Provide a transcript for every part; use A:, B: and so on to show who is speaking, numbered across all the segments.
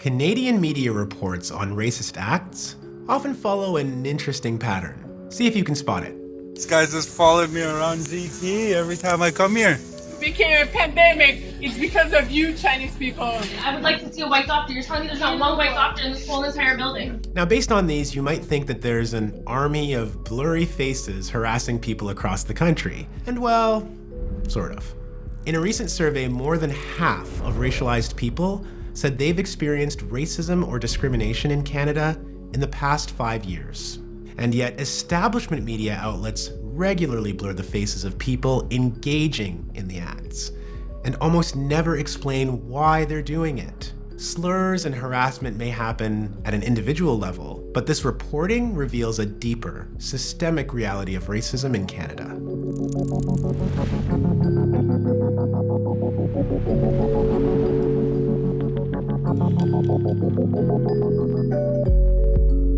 A: Canadian media reports on racist acts often follow an interesting pattern. See if you can spot it.
B: This guy's just following me around ZT every time I come here.
C: It became a pandemic. It's because of you Chinese people.
D: I would like to see a white doctor. You're telling me there's not one white doctor in this whole entire building.
A: Now, based on these, you might think that there's an army of blurry faces harassing people across the country. And well, sort of. In a recent survey, more than half of racialized people said they've experienced racism or discrimination in Canada in the past 5 years. And yet, establishment media outlets regularly blur the faces of people engaging in the acts, and almost never explain why they're doing it. Slurs and harassment may happen at an individual level, but this reporting reveals a deeper, systemic reality of racism in Canada.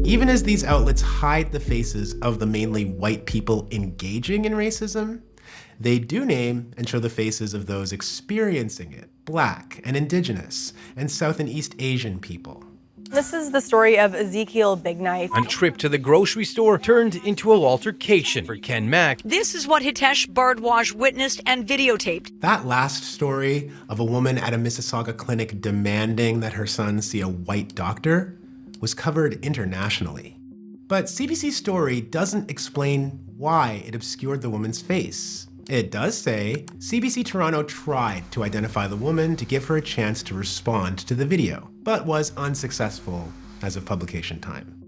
A: Even as these outlets hide the faces of the mainly white people engaging in racism, they do name and show the faces of those experiencing it, Black and Indigenous and South and East Asian people.
E: This is the story of Ezekiel Big Knife.
F: A trip to the grocery store turned into an altercation for Ken Mack.
G: This is what Hitesh Bardwaj witnessed and videotaped.
A: That last story of a woman at a Mississauga clinic demanding that her son see a white doctor was covered internationally. But CBC's story doesn't explain why it obscured the woman's face. It does say CBC Toronto tried to identify the woman to give her a chance to respond to the video, but was unsuccessful as of publication time.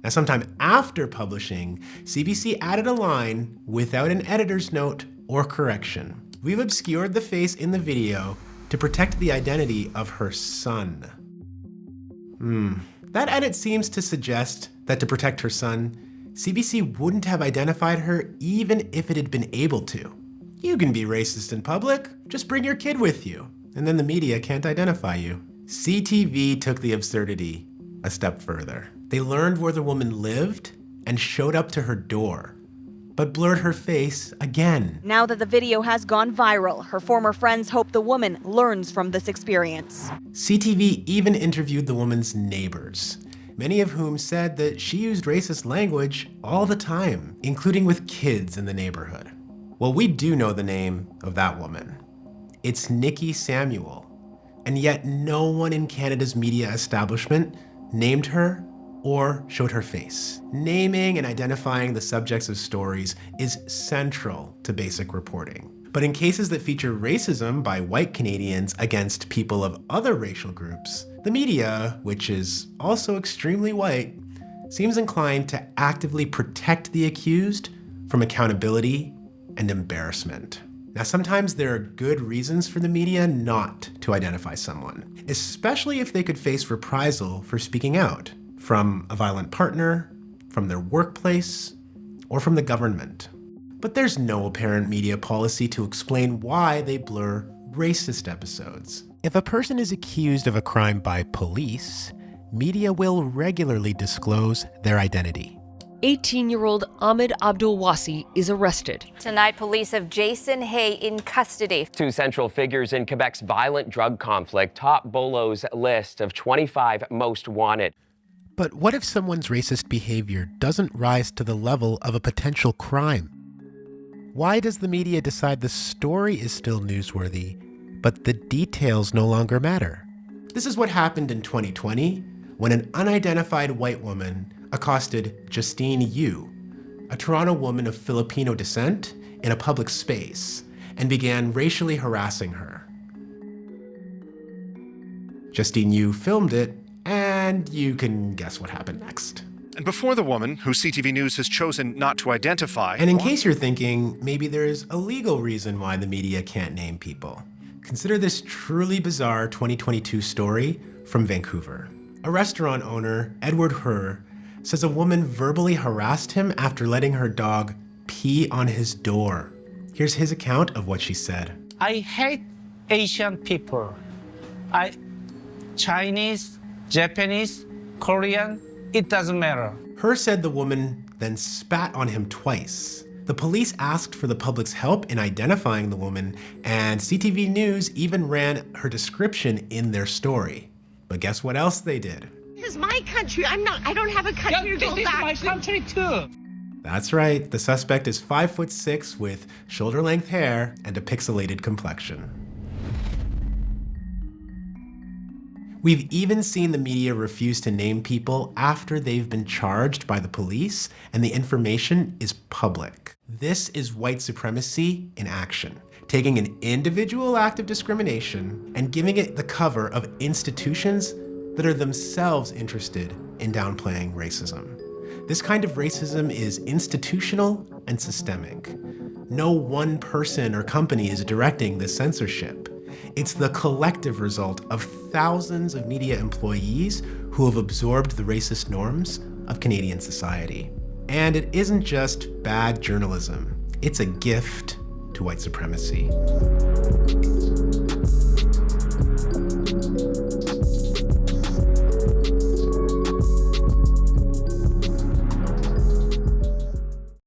A: Now, sometime after publishing, CBC added a line without an editor's note or correction. We've obscured the face in the video to protect the identity of her son. That edit seems to suggest that to protect her son, CBC wouldn't have identified her even if it had been able to. You can be racist in public, just bring your kid with you, and then the media can't identify you. CTV took the absurdity a step further. They learned where the woman lived and showed up to her door, but blurred her face again.
H: Now that the video has gone viral, her former friends hope the woman learns from this experience.
A: CTV even interviewed the woman's neighbors, many of whom said that she used racist language all the time, including with kids in the neighborhood. Well, we do know the name of that woman. It's Nikki Samuel, and yet no one in Canada's media establishment named her or showed her face. Naming and identifying the subjects of stories is central to basic reporting. But in cases that feature racism by white Canadians against people of other racial groups, the media, which is also extremely white, seems inclined to actively protect the accused from accountability and embarrassment. Now, sometimes there are good reasons for the media not to identify someone, especially if they could face reprisal for speaking out, from a violent partner, from their workplace, or from the government. But there's no apparent media policy to explain why they blur racist episodes. If a person is accused of a crime by police, media will regularly disclose their identity.
I: 18-year-old Ahmed Abdulwasi is arrested.
J: Tonight, police have Jason Hay in custody.
K: Two central figures in Quebec's violent drug conflict top Bolo's list of 25 most wanted.
A: But what if someone's racist behavior doesn't rise to the level of a potential crime? Why does the media decide the story is still newsworthy, but the details no longer matter? This is what happened in 2020 when an unidentified white woman accosted Justine Yu, a Toronto woman of Filipino descent, in a public space and began racially harassing her. Justine Yu filmed it, and you can guess what happened next.
L: And before the woman, who CTV News has chosen not to identify...
A: And in case you're thinking, maybe there's a legal reason why the media can't name people, consider this truly bizarre 2022 story from Vancouver. A restaurant owner, Edward Herr, says a woman verbally harassed him after letting her dog pee on his door. Here's his account of what she said.
M: I hate Asian people. Chinese, Japanese, Korean, it doesn't matter.
A: Herr said the woman then spat on him twice. The police asked for the public's help in identifying the woman, and CTV News even ran her description in their story. But But guess what else they did?
N: This is my country. I don't have a country to go back to.
O: This is my country too.
A: That's right, the suspect is 5'6" with shoulder-length hair and a pixelated complexion. We've even seen the media refuse to name people after they've been charged by the police and the information is public. This is white supremacy in action, taking an individual act of discrimination and giving it the cover of institutions that are themselves interested in downplaying racism. This kind of racism is institutional and systemic. No one person or company is directing this censorship. It's the collective result of thousands of media employees who have absorbed the racist norms of Canadian society. And it isn't just bad journalism. It's a gift to white supremacy.